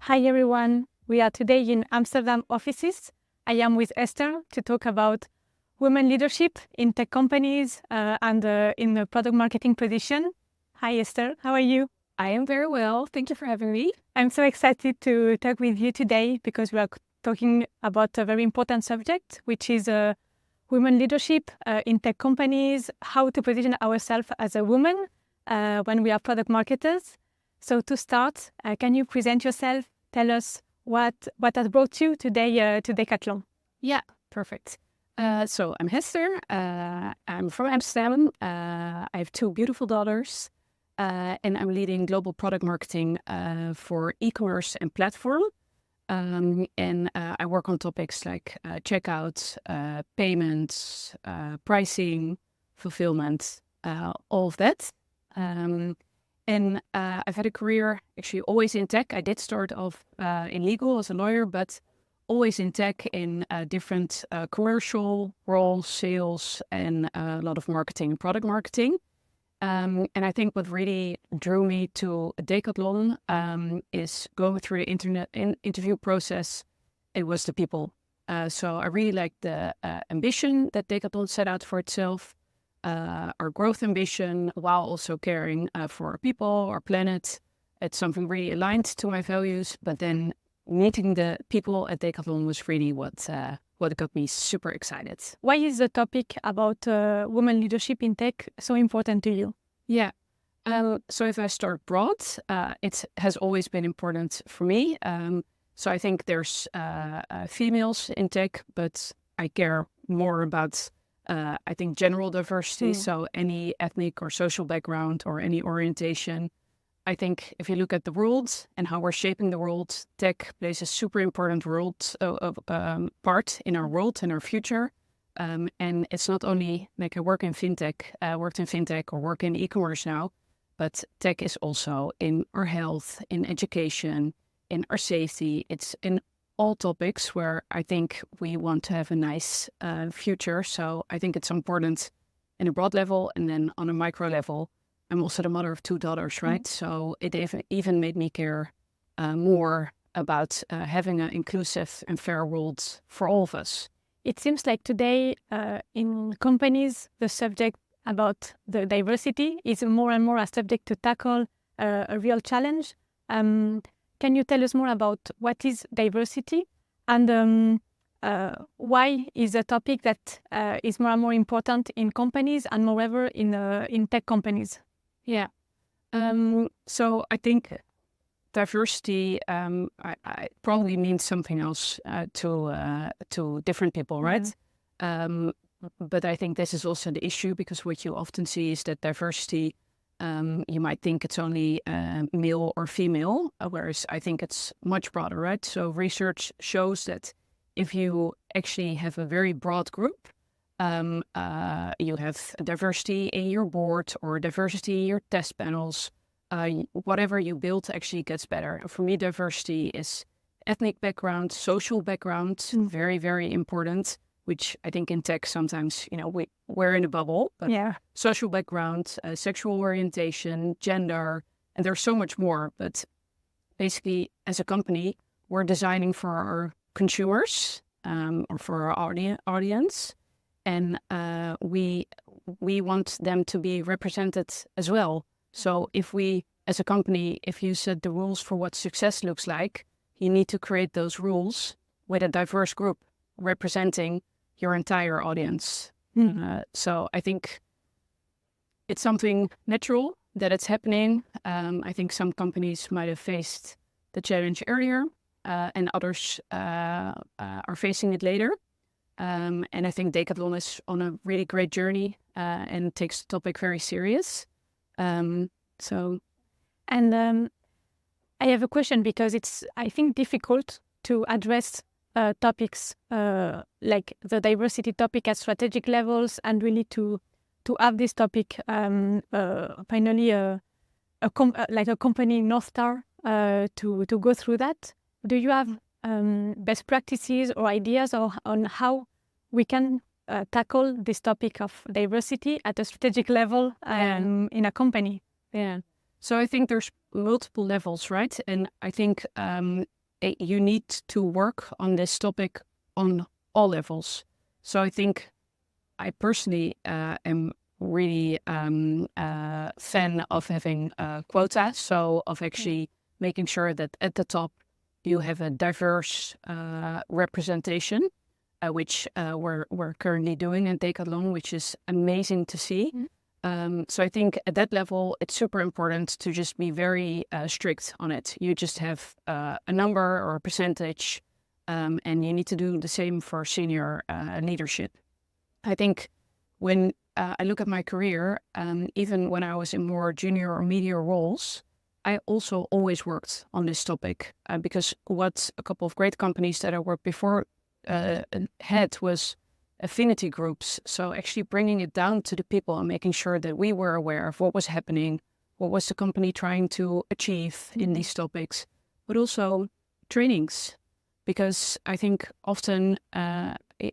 Hi everyone, we are today in Amsterdam offices. I am with Hester to talk about women leadership in tech companies and in the product marketing position. Hi Hester, how are you? I am very well. Thank you for having me. I'm so excited to talk with you today because we are talking about a very important subject, which is women leadership in tech companies, how to position ourselves as a woman when we are product marketers. So to start, can you present yourself? Tell us what has brought you today to Decathlon. Yeah, perfect. So I'm Hester. I'm from Amsterdam. I have two beautiful daughters. And I'm leading global product marketing for e-commerce and platform. And I work on topics like checkout, payments, pricing, fulfillment, all of that. And I've had a career actually always in tech. I did start off in legal as a lawyer, but always in tech in different commercial roles, sales, and a lot of marketing and product marketing. And I think what really drew me to Decathlon is going through the interview process. It was the people. So I really liked the ambition that Decathlon set out for itself. Our growth ambition, while also caring for our people, our planet. It's something really aligned to my values. But then meeting the people at Decathlon was really what got me super excited. Why is the topic about women leadership in tech so important to you? Yeah. So if I start broad, it has always been important for me. So I think there's females in tech, but I care more about I think general diversity, so any ethnic or social background or any orientation. I think if you look at the world and how we're shaping the world, tech plays a super important part in our world and our future. And it's not only like I worked in fintech or work in e-commerce now, but tech is also in our health, in education, in our safety. It's in all topics where I think we want to have a nice future. So I think it's important in a broad level, and then on a micro level. I'm also the mother of two daughters, right? So it even made me care more about having an inclusive and fair world for all of us. It seems like today in companies, the subject about the diversity is more and more a subject to tackle, a real challenge. Can you tell us more about what is diversity and why is a topic that is more and more important in companies and moreover in tech companies? Yeah. So I think diversity I probably means something else to different people, right? But I think this is also the issue, because what you often see is that diversity, you might think it's only male or female, whereas I think it's much broader, right? So research shows that if you actually have a very broad group, you have diversity in your board or diversity in your test panels, whatever you build actually gets better. For me, diversity is ethnic background, social background, very, very important, which I think in tech sometimes, we're in a bubble. But social background, sexual orientation, gender, and there's so much more. But basically, as a company, we're designing for our consumers or for our audience. And we want them to be represented as well. So if we, as a company, if you set the rules for what success looks like, you need to create those rules with a diverse group representing your entire audience. So I think it's something natural that it's happening. I think some companies might have faced the challenge earlier and others are facing it later. And I think Decathlon is on a really great journey and takes the topic very serious. I have a question, because it's, I think, difficult to address topics like the diversity topic at strategic levels, and really to have this topic finally like a company North Star to go through that. Do you have best practices or ideas on how we can tackle this topic of diversity at a strategic level in a company? Yeah. So I think there's multiple levels, right? And I think you need to work on this topic on all levels. So I think I personally am really fan of having quotas, so of actually making sure that at the top you have a diverse representation, which we're currently doing in Decathlon, which is amazing to see. So I think at that level, it's super important to just be very strict on it. You just have a number or a percentage, and you need to do the same for senior leadership. I think when I look at my career, even when I was in more junior or media roles, I also always worked on this topic because what a couple of great companies that I worked before had was affinity groups. So actually bringing it down to the people and making sure that we were aware of what was happening, what was the company trying to achieve in these topics, but also trainings. Because I think often,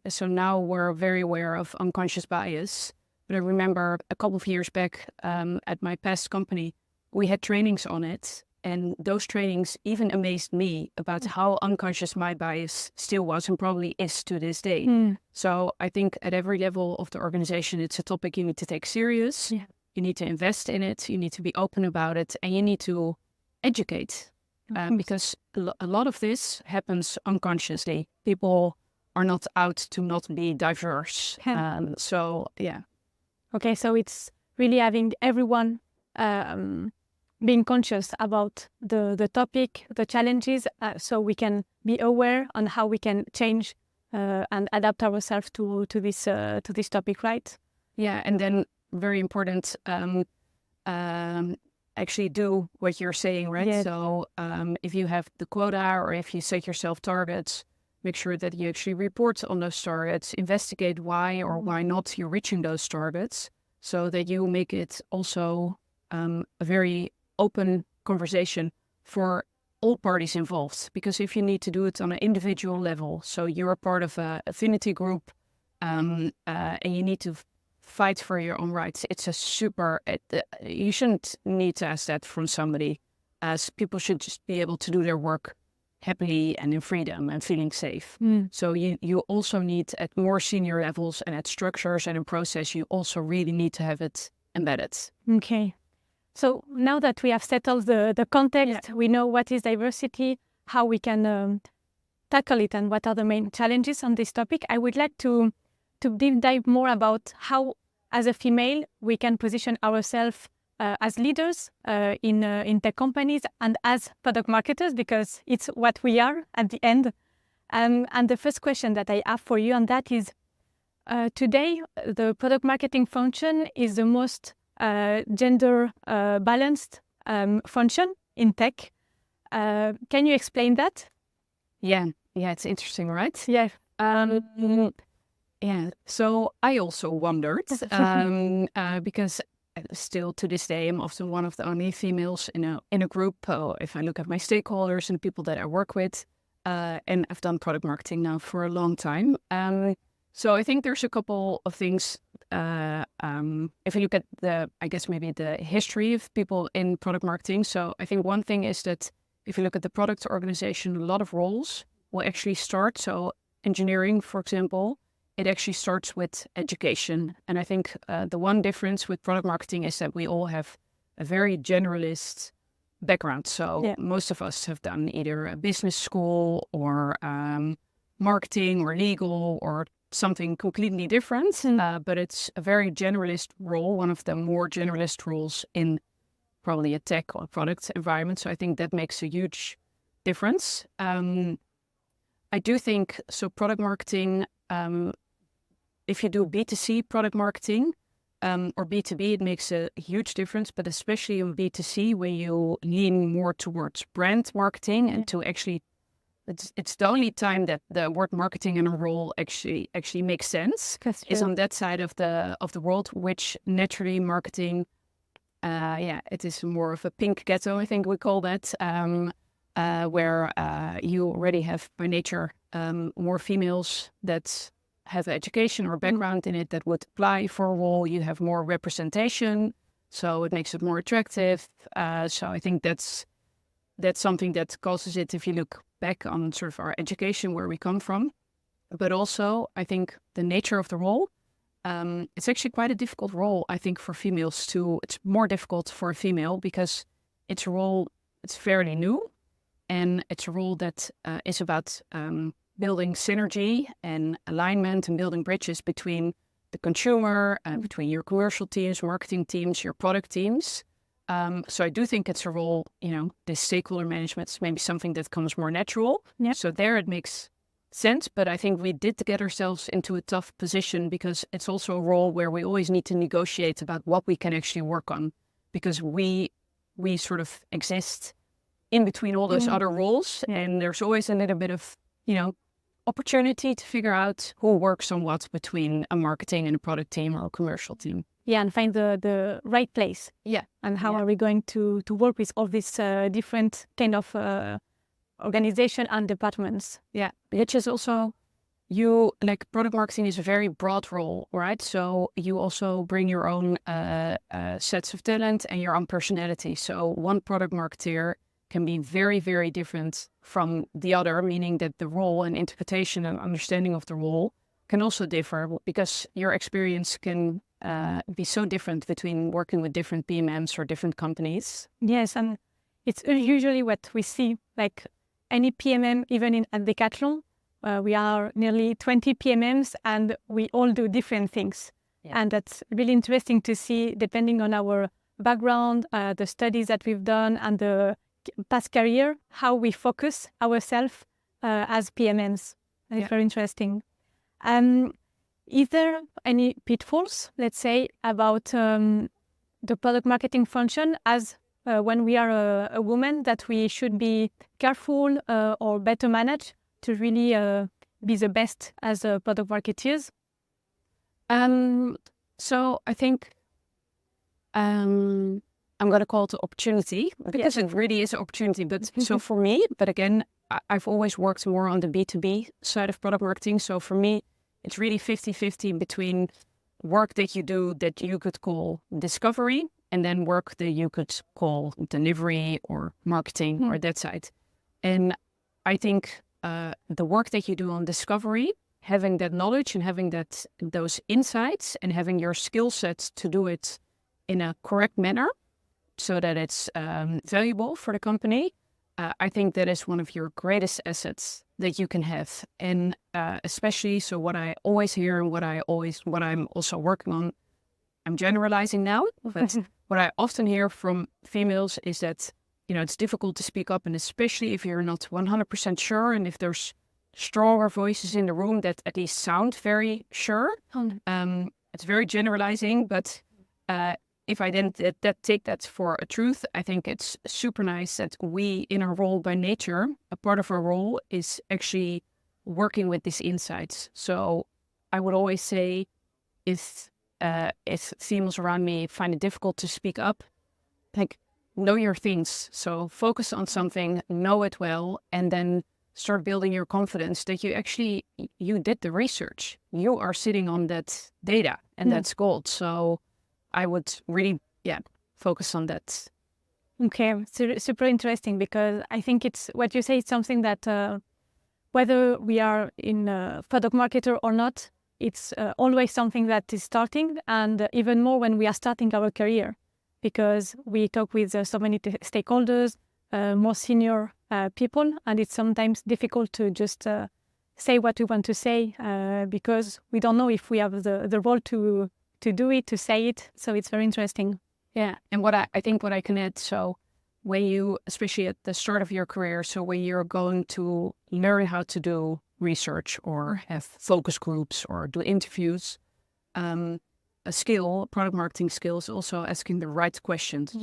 so now we're very aware of unconscious bias, but I remember a couple of years back at my past company, we had trainings on it. And those trainings even amazed me about how unconscious my bias still was and probably is to this day. So I think at every level of the organization, it's a topic you need to take serious. Yeah. You need to invest in it. You need to be open about it. And you need to educate because a lot of this happens unconsciously. People are not out to not be diverse. So, yeah. Okay, so it's really having everyone being conscious about the topic, the challenges, so we can be aware on how we can change and adapt ourselves to this topic, right? Yeah, and then very important, actually do what you're saying, right? Yes. So if you have the quota or if you set yourself targets, make sure that you actually report on those targets, investigate why or why not you're reaching those targets, so that you make it also a very open conversation for all parties involved. Because if you need to do it on an individual level, so you're a part of an affinity group and you need to fight for your own rights, it's a super, you shouldn't need to ask that from somebody, as people should just be able to do their work happily and in freedom and feeling safe. So you also need at more senior levels and at structures and in process, you also really need to have it embedded. Okay. So now that we have settled the context, we know what is diversity, how we can tackle it, and what are the main challenges on this topic. I would like to deep dive more about how, as a female, we can position ourselves as leaders in tech companies and as product marketers, because it's what we are at the end. And the first question that I have for you on that is, today, the product marketing function is the most gender balanced function in tech. Can you explain that? Yeah, it's interesting, right? Yeah. Yeah, so I also wondered because still to this day, I'm often one of the only females in a group. If I look at my stakeholders and people that I work with, and I've done product marketing now for a long time. So I think there's a couple of things. If you look at the history of people in product marketing. So I think one thing is that if you look at the product organization, a lot of roles will actually start. So engineering, for example, it actually starts with education. And I think the one difference with product marketing is that we all have a very generalist background. So most of us have done either a business school or marketing or legal or something completely different, but it's a very generalist role, one of the more generalist roles in probably a tech or product environment. So I think that makes a huge difference. I do think, so product marketing, if you do B2C product marketing or B2B, it makes a huge difference, but especially in B2C, when you lean more towards brand marketing and to actually it's the only time that the word marketing in a role actually makes sense is on that side of the world, which naturally marketing, it is more of a pink ghetto, I think we call that, where you already have by nature more females that have education or background in it that would apply for a role. You have more representation, so it makes it more attractive. So I think that's something that causes it, if you look back on sort of our education, where we come from, but also I think the nature of the role. It's actually quite a difficult role, I think, for females too. It's more difficult for a female because it's a role, it's fairly new, and it's a role that is about building synergy and alignment and building bridges between the consumer, between your commercial teams, marketing teams, your product teams. So I do think it's a role, this stakeholder management is maybe something that comes more natural. Yep. So there it makes sense, but I think we did get ourselves into a tough position because it's also a role where we always need to negotiate about what we can actually work on, because we sort of exist in between all those other roles, and there's always a little bit of, opportunity to figure out who works on what between a marketing and a product team or a commercial team. Yeah, and find the right place. Yeah. And how are we going to work with all these different kind of organization and departments? Yeah, which is also, product marketing is a very broad role, right? So you also bring your own sets of talent and your own personality. So one product marketeer can be very, very different from the other, meaning that the role and interpretation and understanding of the role can also differ, because your experience can be so different between working with different PMMs or different companies. Yes, and it's usually what we see, like any PMM, even at Decathlon, we are nearly 20 PMMs and we all do different things. Yeah. And that's really interesting to see, depending on our background, the studies that we've done and the past career, how we focus ourselves as PMMs. And it's very interesting. Is there any pitfalls, let's say, about the product marketing function as when we are a woman, that we should be careful or better manage to really be the best as product marketeers? So I think I'm going to call it an opportunity, because it really is an opportunity. But so for me, but again, I've always worked more on the B2B side of product marketing. So for me, it's really 50-50 between work that you do that you could call discovery, and then work that you could call delivery or marketing or that side. And I think the work that you do on discovery, having that knowledge and having those insights and having your skill sets to do it in a correct manner so that it's valuable for the company, I think that is one of your greatest assets that you can have. And especially, so what I always hear and what I'm also working on, I'm generalizing now, but what I often hear from females is that, it's difficult to speak up, and especially if you're not 100% sure, and if there's stronger voices in the room that at least sound very sure. It's very generalizing, but if I then take that for a truth, I think it's super nice that we, in our role by nature, a part of our role is actually working with these insights. So I would always say, if females around me find it difficult to speak up, like, know your things. So focus on something, know it well, and then start building your confidence that you did the research. You are sitting on that data, and that's gold. So I would really, focus on that. Okay, super interesting, because I think it's what you say. It's something that whether we are in product marketer or not, it's always something that is starting, and even more when we are starting our career, because we talk with so many stakeholders, more senior people, and it's sometimes difficult to just say what we want to say because we don't know if we have the role to do it, to say it. So it's very interesting. Yeah, and what I think what I can add, so when you, especially at the start of your career, so when you're going to learn how to do research or have focus groups or do interviews, a product marketing skill is also asking the right questions,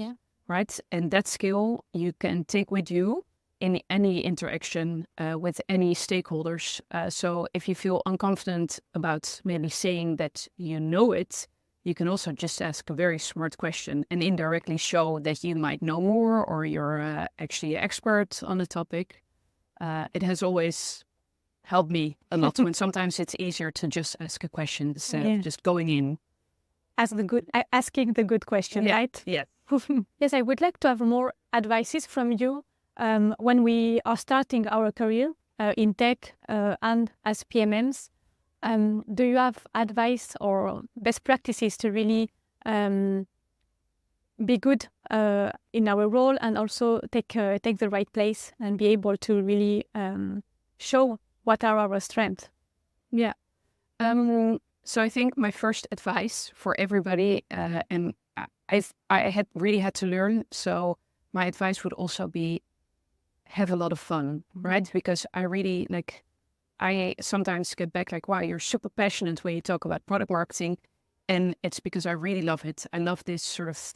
right? And that skill you can take with you in any interaction with any stakeholders. So if you feel unconfident about maybe saying that you know it, you can also just ask a very smart question and indirectly show that you might know more, or you're actually an expert on the topic. It has always helped me a lot when sometimes it's easier to just ask a question instead of just going in. Asking the good question, right? Yes. Yes, I would like to have more advices from you when we are starting our career in tech and as PMMs, do you have advice or best practices to really be good in our role and also take the right place and be able to really show what are our strengths? Yeah. So I think my first advice for everybody, and I had to learn. So my advice would also be have a lot of fun, right? Because I sometimes get back like, wow, you're super passionate when you talk about product marketing. And it's because I really love it. I love this sort of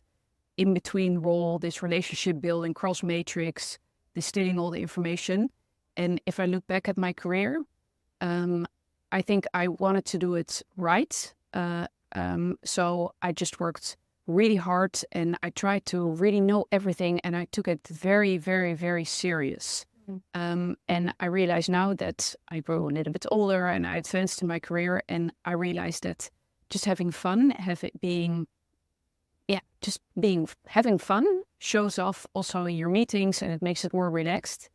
in-between role, this relationship building, cross matrix, distilling all the information. And if I look back at my career, I think I wanted to do it right. So I just worked really hard and I tried to really know everything and I took it very, very, very serious. And I realize now that I grew a little bit older and I advanced in my career and I realized that just having fun, having fun shows off also in your meetings and it makes it more relaxed.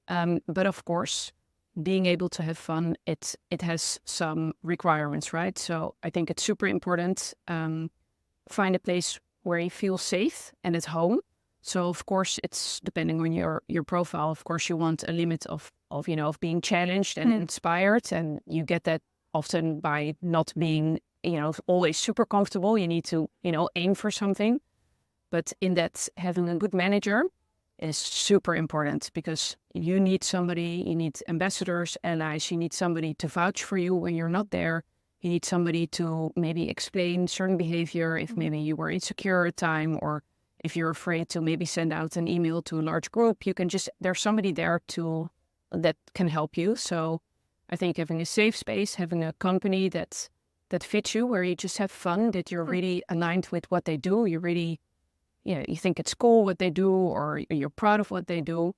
But of course, being able to have fun, it has some requirements, right? So I think it's super important. Find a place where you feel safe and at home. So of course, it's depending on your profile. Of course, you want a limit of being challenged and inspired, and you get that often by not being always super comfortable. You need to aim for something. But in that, having a good manager is super important because you need ambassadors, allies, you need somebody to vouch for you when you're not there. You need somebody to maybe explain certain behavior if maybe you were insecure at time or if you're afraid to maybe send out an email to a large group, there's somebody there that can help you. So I think having a safe space, having a company that fits you, where you just have fun, that you're really aligned with what they do, you really you think it's cool what they do or you're proud of what they do,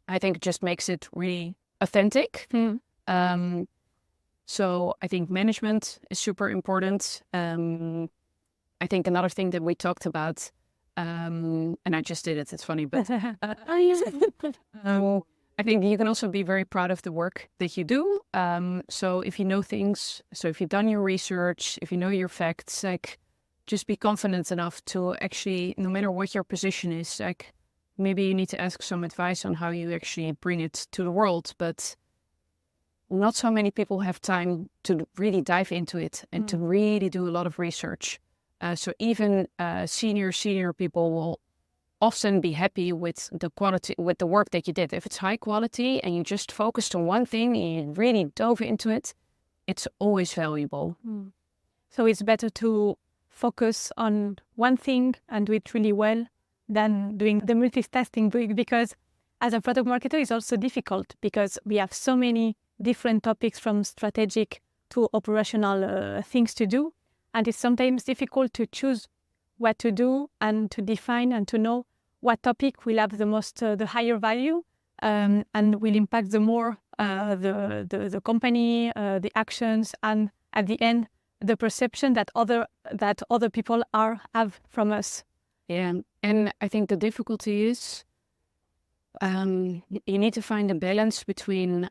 I think it just makes it really authentic. So I think management is super important. I think another thing that we talked about, and I just did it, it's funny, but I think you can also be very proud of the work that you do. So if you know things, so if you've done your research, if you know your facts, like just be confident enough to actually, no matter what your position is, like maybe you need to ask some advice on how you actually bring it to the world, but not so many people have time to really dive into it and to really do a lot of research. So even senior people will often be happy with the quality, with the work that you did. If it's high quality and you just focused on one thing and you really dove into it, it's always valuable. So it's better to focus on one thing and do it really well than doing the multitasking, because as a product marketer it's also difficult because we have so many different topics from strategic to operational things to do. And it's sometimes difficult to choose what to do and to define and to know what topic will have the higher value and will impact the more the company, the actions, and at the end, the perception that other people have from us. Yeah, and I think the difficulty is you need to find a balance between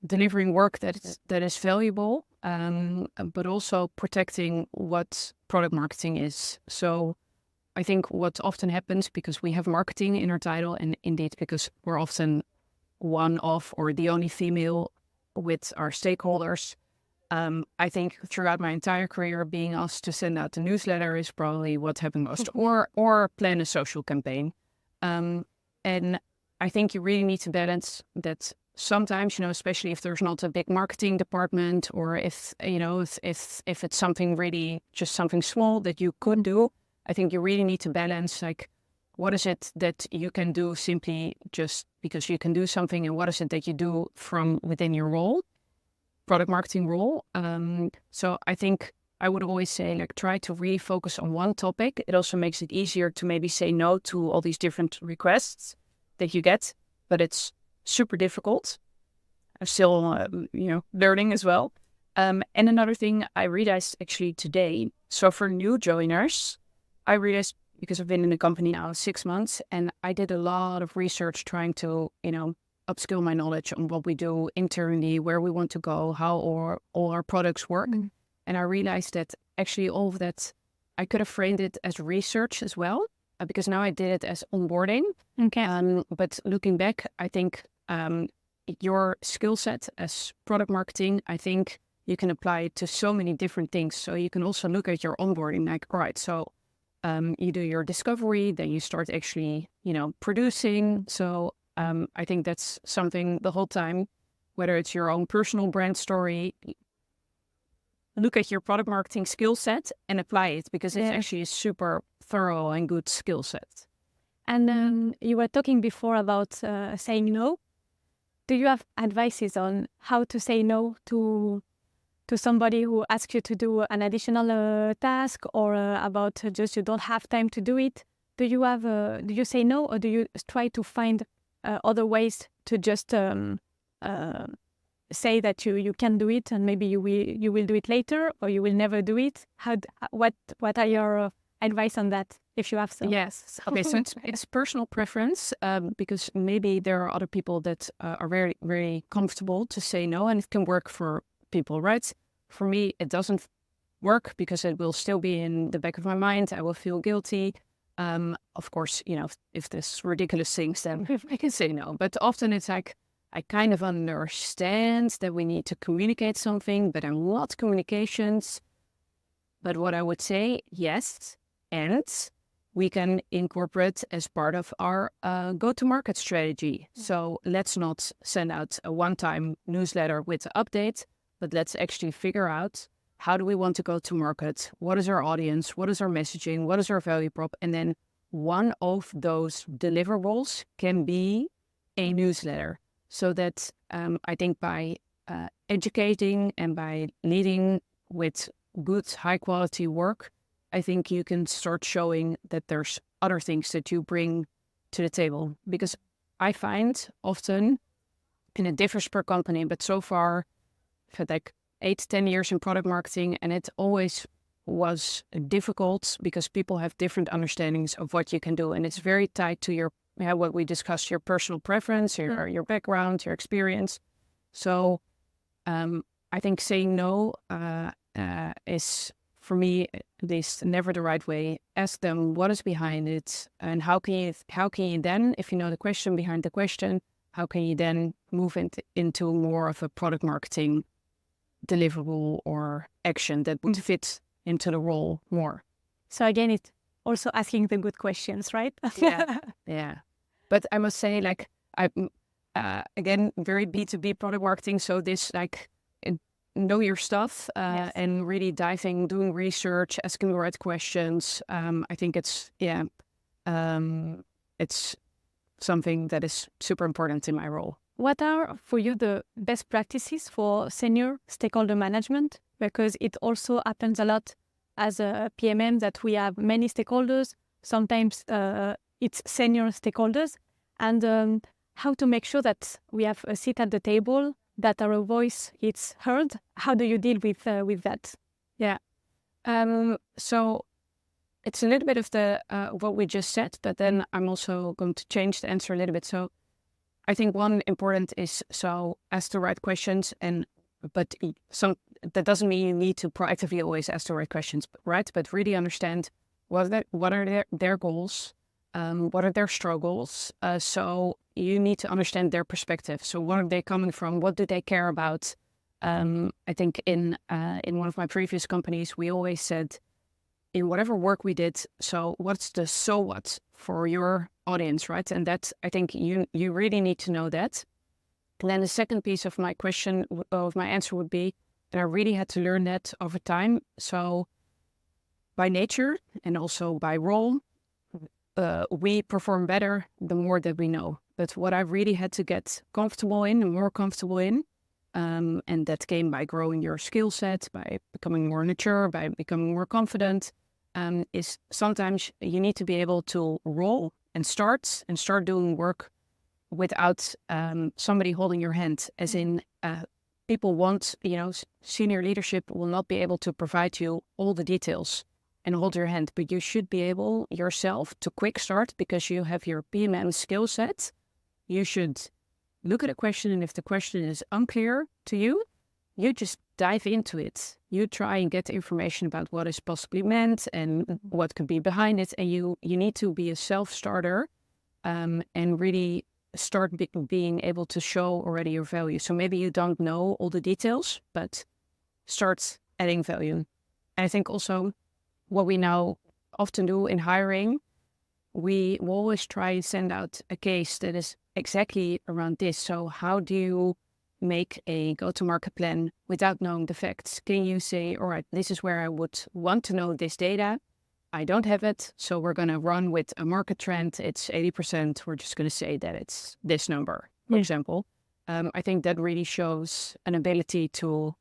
delivering work that is valuable, but also protecting what product marketing is. So I think what often happens, because we have marketing in our title, and indeed because we're often one of or the only female with our stakeholders, I think throughout my entire career, being asked to send out a newsletter is probably what happened most, or plan a social campaign. And I think you really need to balance that. Sometimes, especially if there's not a big marketing department, or if it's something really just something small that you could do, I think you really need to balance, like, what is it that you can do simply just because you can do something, and what is it that you do from within your role, product marketing role. So I think I would always say, like, try to really focus on one topic. It also makes it easier to maybe say no to all these different requests that you get, but it's super difficult. I'm still, learning as well. And another thing I realized actually today, so for new joiners, I realized because I've been in the company now 6 months, and I did a lot of research trying to, upskill my knowledge on what we do internally, where we want to go, how all our products work. And I realized that actually all of that, I could have framed it as research as well, because now I did it as onboarding. Okay. But looking back, I think your skill set as product marketing, I think you can apply it to so many different things. So you can also look at your onboarding, like, all right, so you do your discovery, then you start actually, producing. So I think that's something the whole time, whether it's your own personal brand story, look at your product marketing skill set and apply it, because it's actually a super thorough and good skill set. And you were talking before about saying no. Do you have advices on how to say no to somebody who asks you to do an additional task, or about just you don't have time to do it? Do you say no, or do you try to find other ways to just say that you can do it, and maybe you will do it later, or you will never do it? What are your advice on that, if you have some? Yes. Okay. So it's personal preference, because maybe there are other people that are very, very comfortable to say no, and it can work for people, right? For me, it doesn't work because it will still be in the back of my mind. I will feel guilty. Of course, if there's ridiculous things, then I can say no. But often it's like, I kind of understand that we need to communicate something, but I'm not communications. But what I would say, yes, and we can incorporate as part of our go-to-market strategy. So let's not send out a one-time newsletter with an update, but let's actually figure out, how do we want to go to market? What is our audience? What is our messaging? What is our value prop? And then one of those deliverables can be a newsletter. So that I think by educating and by leading with good, high quality work, I think you can start showing that there's other things that you bring to the table. Because I find often, and it differs per company, but so far I've had like 8-10 years in product marketing, and it always was difficult because people have different understandings of what you can do. And it's very tied to what we discussed, your personal preference, your background, your experience. So I think saying no is, for me at least, never the right way. Ask them what is behind it, and how can you then, if you know the question behind the question, how can you then move into more of a product marketing deliverable or action that would fit into the role more. So again, it's also asking the good questions, right? Yeah. But I must say, like, I'm again very B2B product marketing. So this, like, know your stuff and really diving, doing research, asking the right questions. I think it's something that is super important in my role. What are, for you, the best practices for senior stakeholder management? Because it also happens a lot as a PMM that we have many stakeholders. Sometimes it's senior stakeholders. And how to make sure that we have a seat at the table, that our voice is heard. How do you deal with that? Yeah. So it's a little bit of the what we just said, but then I'm also going to change the answer a little bit. So I think one important is, so ask the right questions, but that doesn't mean you need to proactively always ask the right questions, right? But really understand what are their goals, what are their struggles. So you need to understand their perspective. So where are they coming from? What do they care about? I think in one of my previous companies, we always said, in whatever work we did, so what's the so what for your audience, right? And that, I think you really need to know that. And then the second piece of my answer would be that I really had to learn that over time. So by nature and also by role, we perform better the more that we know. But what I really had to get comfortable in and more comfortable in, and that came by growing your skill set, by becoming more mature, by becoming more confident, is sometimes you need to be able to roll and start doing work without somebody holding your hand. As in, people want, senior leadership will not be able to provide you all the details. and hold your hand, but you should be able yourself to quick start because you have your PMM skill set. You should look at a question, and if the question is unclear to you, you just dive into it. You try and get the information about what is possibly meant and what could be behind it. And you need to be a self-starter and really start being able to show already your value. So maybe you don't know all the details, but start adding value. And I think also what we now often do in hiring, we will always try and send out a case that is exactly around this. So how do you make a go-to-market plan without knowing the facts? Can you say, all right, this is where I would want to know this data. I don't have it, so we're going to run with a market trend. It's 80%. We're just going to say that it's this number, for example. I think that really shows an ability to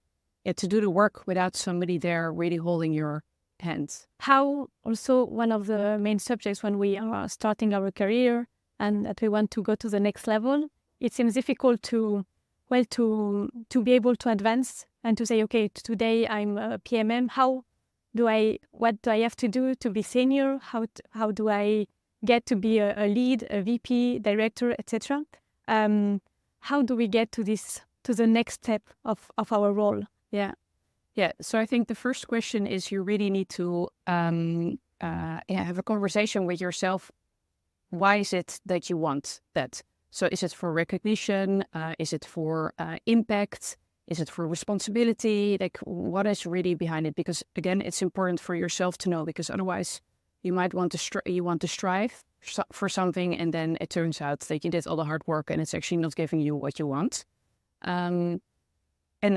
do the work without somebody there really holding your hand. How also one of the main subjects when we are starting our career and that we want to go to the next level, it seems difficult to be able to advance and to say, okay, today I'm a PMM. What do I have to do to be senior? How do I get to be a lead, a VP, director, etc.? How do we get to the next step of our role? Yeah. So I think the first question is you really need to have a conversation with yourself. Why is it that you want that? So is it for recognition? Is it for impact? Is it for responsibility? Like, what is really behind it? Because again, it's important for yourself to know, because otherwise you might want to strive for something, and then it turns out that you did all the hard work and it's actually not giving you what you want. And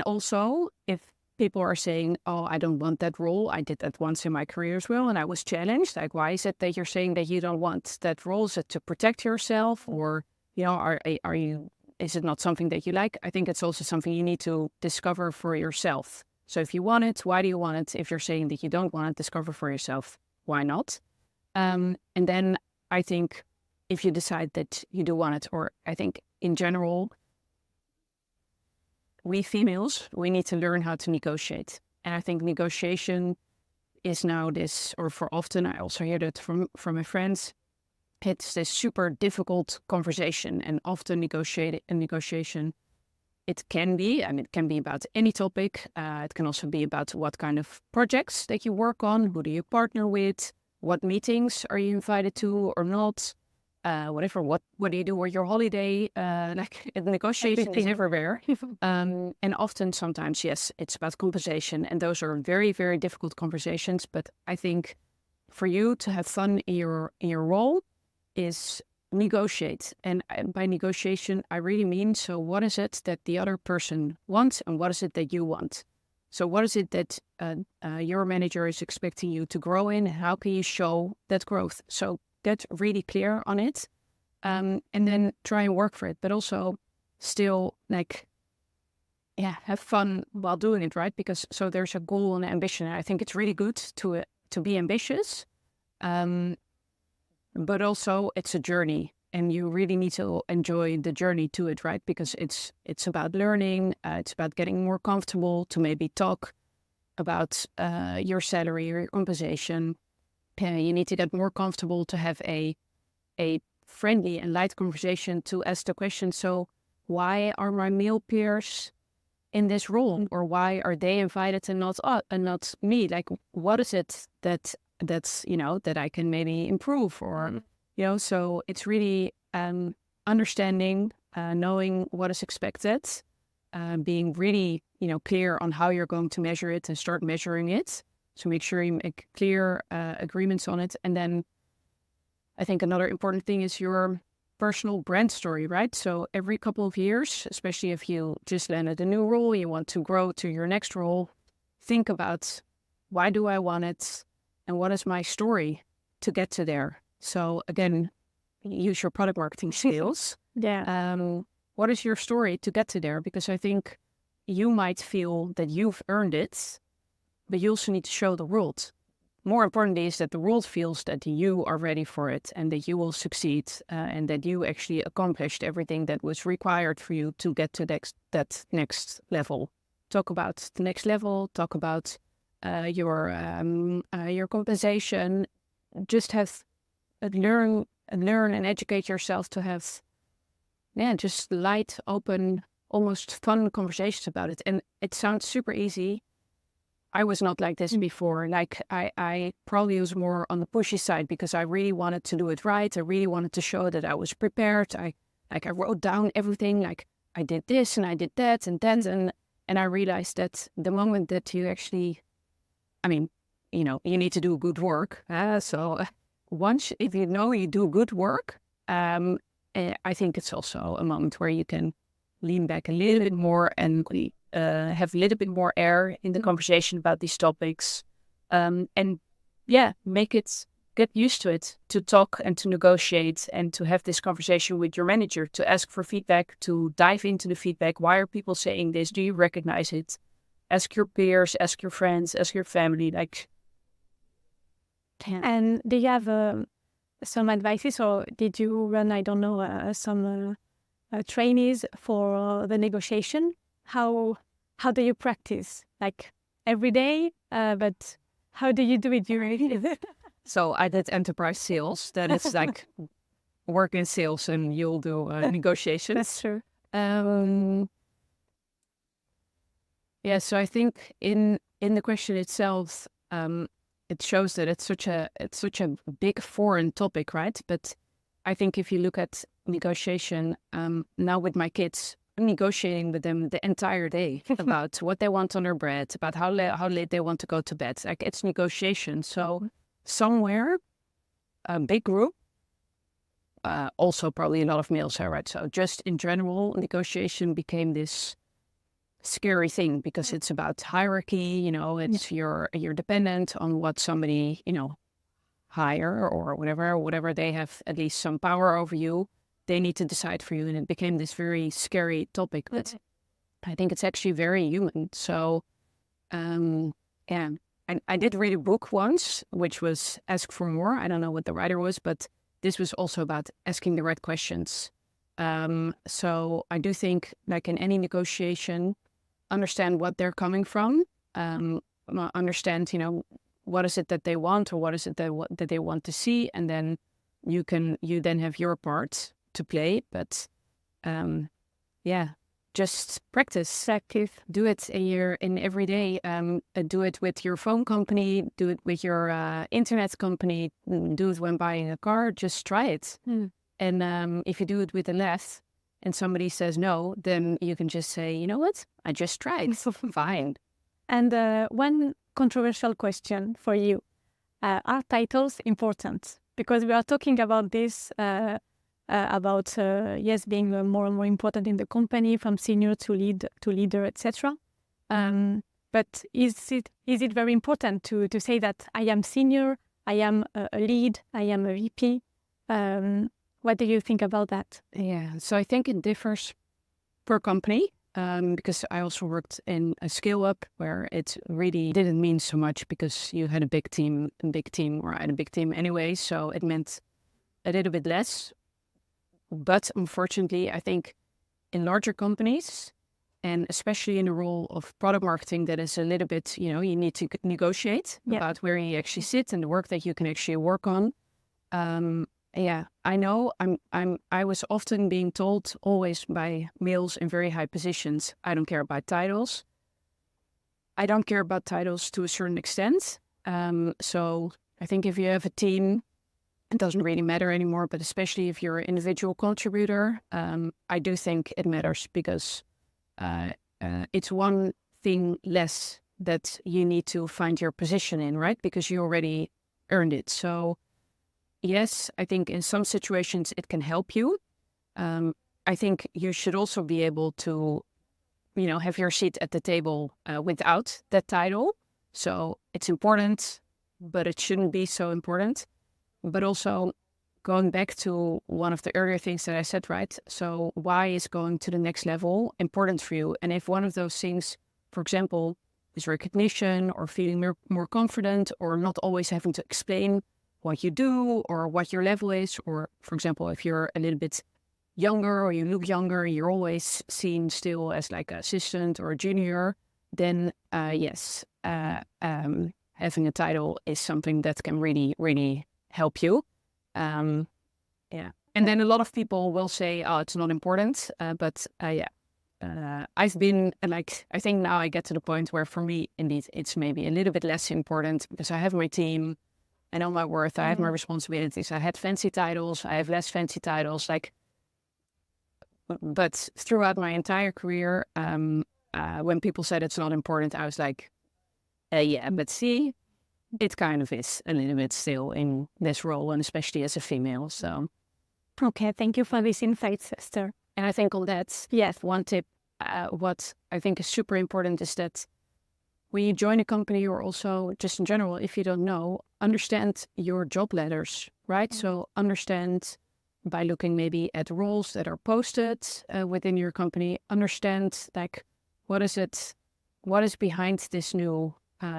also, if people are saying, oh, I don't want that role. I did that once in my career as well, and I was challenged. Like, why is it that you're saying that you don't want that role? Is it to protect yourself, or are you? Is it not something that you like? I think it's also something you need to discover for yourself. So if you want it, why do you want it? If you're saying that you don't want it, discover for yourself, why not? And then I think if you decide that you do want it, or I think in general, we females, we need to learn how to negotiate. And I think negotiation is now this, or for often, I also hear that from my friends, it's this super difficult conversation, and often negotiation, it can be about any topic. It can also be about what kind of projects that you work on, who do you partner with, what meetings are you invited to or not, whatever, what do you do with your holiday, negotiation is everywhere. And often, sometimes, yes, it's about compensation, and those are very, very difficult conversations. But I think for you to have fun in your role is negotiate. And by negotiation, I really mean, so what is it that the other person wants, and what is it that you want? So what is it that your manager is expecting you to grow in? How can you show that growth? So get really clear on it, and then try and work for it, but also still have fun while doing it, right? Because so there's a goal and ambition. And I think it's really good to be ambitious, but also it's a journey, and you really need to enjoy the journey to it, right? Because it's about learning, it's about getting more comfortable to maybe talk about your salary or your compensation. You need to get more comfortable to have a friendly and light conversation to ask the question, so why are my male peers in this role? Or why are they invited and not me? Like, what is it that's that I can maybe improve, or so it's really understanding, knowing what is expected, being really clear on how you're going to measure it and start measuring it. So make sure you make clear agreements on it. And then I think another important thing is your personal brand story, right? So every couple of years, especially if you just landed a new role, you want to grow to your next role, think about, why do I want it? And what is my story to get to there? So again, use your product marketing skills. What is your story to get to there? Because I think you might feel that you've earned it, but you also need to show the world. More importantly is that the world feels that you are ready for it, and that you will succeed, and that you actually accomplished everything that was required for you to get to that next level. Talk about the next level, talk about your compensation. Just have learn and educate yourself to have, just light, open, almost fun conversations about it. And it sounds super easy. I was not like this before. Like I probably was more on the pushy side because I really wanted to do it right. I really wanted to show that I was prepared. I wrote down everything. Like I did this and I did that and that, and I realized that the moment that you actually, you need to do good work. So once if you know you do good work, I think it's also a moment where you can lean back a little bit more and have a little bit more air in the conversation about these topics, and get used to it, to talk and to negotiate and to have this conversation with your manager, to ask for feedback, to dive into the feedback. Why are people saying this? Do you recognize it? Ask your peers, ask your friends, ask your family. And do you have some advices, or did you run, I don't know, some trainees for the negotiation? How do you practice? Like every day, but how do you do it during? So I did enterprise sales. That is like work in sales, and you'll do negotiations. That's true. So I think in the question itself, it shows that it's such a big foreign topic, right? But I think if you look at negotiation, now with my kids, I'm negotiating with them the entire day about what they want on their bread, about how late they want to go to bed. Like it's negotiation. So somewhere, a big group, also probably a lot of males are right. So just in general, negotiation became this scary thing because it's about hierarchy. It's you're dependent on what somebody hire or whatever they have at least some power over you. They need to decide for you, and it became this very scary topic. But I think it's actually very human. So, I did read a book once, which was Ask for More. I don't know what the writer was, but this was also about asking the right questions. So I do think, like in any negotiation, understand what they're coming from. Understand, what is it that they want, or what is it that they want to see, and then you then have your part to play. But just practice. Do it in every day. Do it with your phone company. Do it with your internet company. Do it when buying a car. Just try it. And if you do it with a less, and somebody says no, then you can just say, you know what? I just tried. Fine. And one controversial question for you: are titles important? Because we are talking about this. About being more and more important in the company, from senior to leader, etc. But is it very important to say that I am senior, I am a lead, I am a VP? What do you think about that? Yeah, so I think it differs per company, because I also worked in a scale up where it really didn't mean so much because you had a big team, or I had a big team anyway, so it meant a little bit less. But unfortunately, I think in larger companies, and especially in the role of product marketing, that is a little bit, you need to negotiate about where you actually sit and the work that you can actually work on. I know I was often being told, always by males in very high positions, I don't care about titles. I don't care about titles to a certain extent. So I think if you have a team, it doesn't really matter anymore, but especially if you're an individual contributor, I do think it matters because it's one thing less that you need to find your position in, right? Because you already earned it. So yes, I think in some situations it can help you. I think you should also be able to, have your seat at the table without that title. So it's important, but it shouldn't be so important. But also going back to one of the earlier things that I said, right? So why is going to the next level important for you? And if one of those things, for example, is recognition or feeling more confident or not always having to explain what you do or what your level is, or for example, if you're a little bit younger or you look younger, you're always seen still as like an assistant or a junior, then yes, having a title is something that can really, really help you. And then a lot of people will say, "Oh, it's not important." I've been I think now I get to the point where for me, indeed, it's maybe a little bit less important because I have my team, I know my worth, I have my responsibilities. I had fancy titles, I have less fancy titles. But throughout my entire career, when people said it's not important, I was like, but see, it kind of is a little bit still in this role, and especially as a female. So, okay, thank you for these insights, Hester. And I think on that, yes, one tip, what I think is super important is that when you join a company, or also just in general, if you don't know, understand your job ladders, right? Mm-hmm. So understand by looking maybe at roles that are posted within your company, understand what is behind this new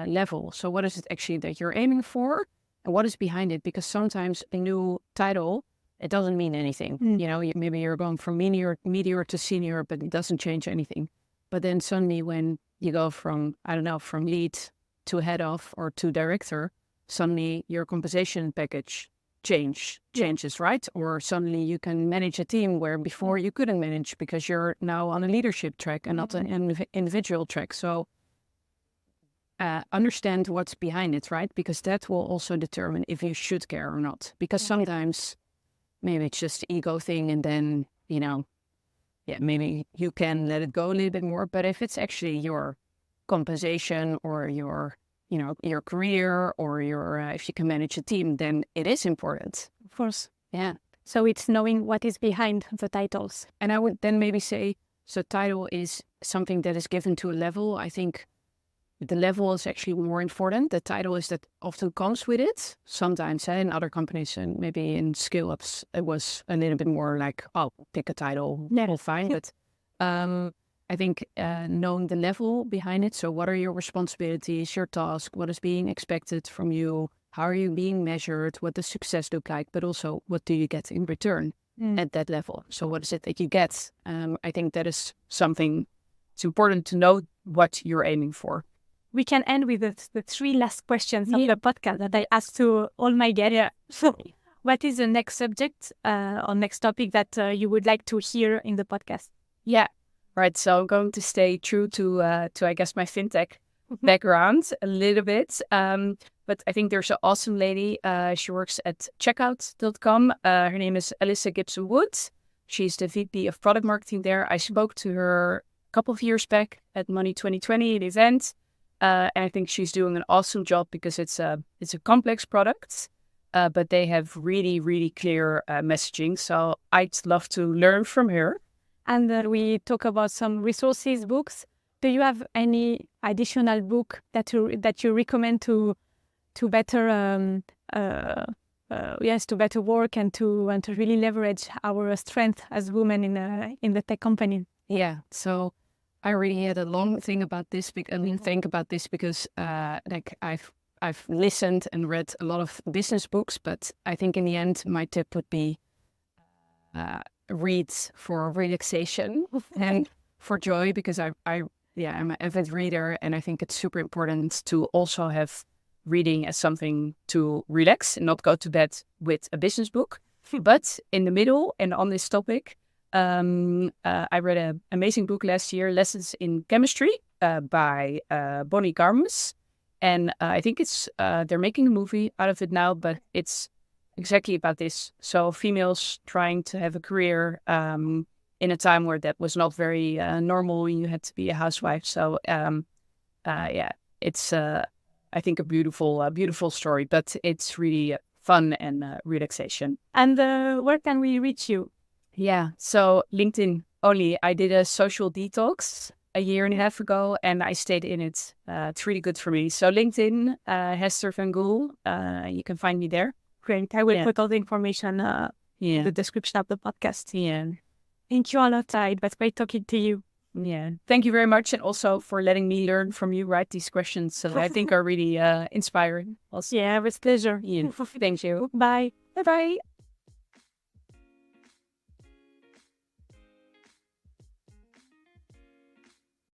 level. So what is it actually that you're aiming for, and what is behind it? Because sometimes a new title, it doesn't mean anything. Maybe you're going from meteor to senior, but it doesn't change anything. But then suddenly when you go from lead to head of or to director, suddenly your compensation package changes, right? Or suddenly you can manage a team where before you couldn't manage because you're now on a leadership track and not an individual track. So understand what's behind it, right? Because that will also determine if you should care or not. Because sometimes maybe it's just an ego thing, and then, maybe you can let it go a little bit more. But if it's actually your compensation or your career or if you can manage a team, then it is important. Of course. Yeah. So it's knowing what is behind the titles. And I would then maybe say, so title is something that is given to a level. I think the level is actually more important. The title is that often comes with it. Sometimes in other companies and maybe in scale-ups, it was a little bit more like, oh, pick a title, all fine. But I think knowing the level behind it. So what are your responsibilities, your task, what is being expected from you? How are you being measured? What does success look like? But also, what do you get in return at that level? So what is it that you get? I think that is something, it's important to know what you're aiming for. We can end with the three last questions of the podcast that I asked to all my guests. Yeah. So what is the next subject or next topic that you would like to hear in the podcast? Yeah, right. So I'm going to stay true to I guess, my fintech background a little bit. But I think there's an awesome lady. She works at checkout.com. Her name is Alyssa Gibson-Wood. She's the VP of product marketing there. I spoke to her a couple of years back at Money 2020, an event. And I think she's doing an awesome job because it's a complex product, but they have really, really clear messaging. So I'd love to learn from her. And we talk about some resources, books. Do you have any additional book that you recommend to better to better work and to really leverage our strength as women in the tech company? Yeah. So I really had a long think about this because I've listened and read a lot of business books, but I think in the end my tip would be read for relaxation and for joy, because I'm an avid reader, and I think it's super important to also have reading as something to relax and not go to bed with a business book. But in the middle and on this topic, I read an amazing book last year, Lessons in Chemistry by Bonnie Garmus. And I think they're making a movie out of it now, but it's exactly about this. So females trying to have a career in a time where that was not very normal. You had to be a housewife. So it's I think a beautiful story, but it's really fun and relaxation. And where can we reach you? Yeah, so LinkedIn only. I did a social detox a year and a half ago, and I stayed in it. It's really good for me. So LinkedIn, Hester Van Gool, you can find me there. Great. I will put all the information in the description of the podcast. Yeah. Thank you, Alota. It was great talking to you. Yeah. Thank you very much, and also for letting me learn from you, right? These questions I think are really inspiring. Also. Yeah, with pleasure. Yeah. Thank you. Bye. Bye-bye.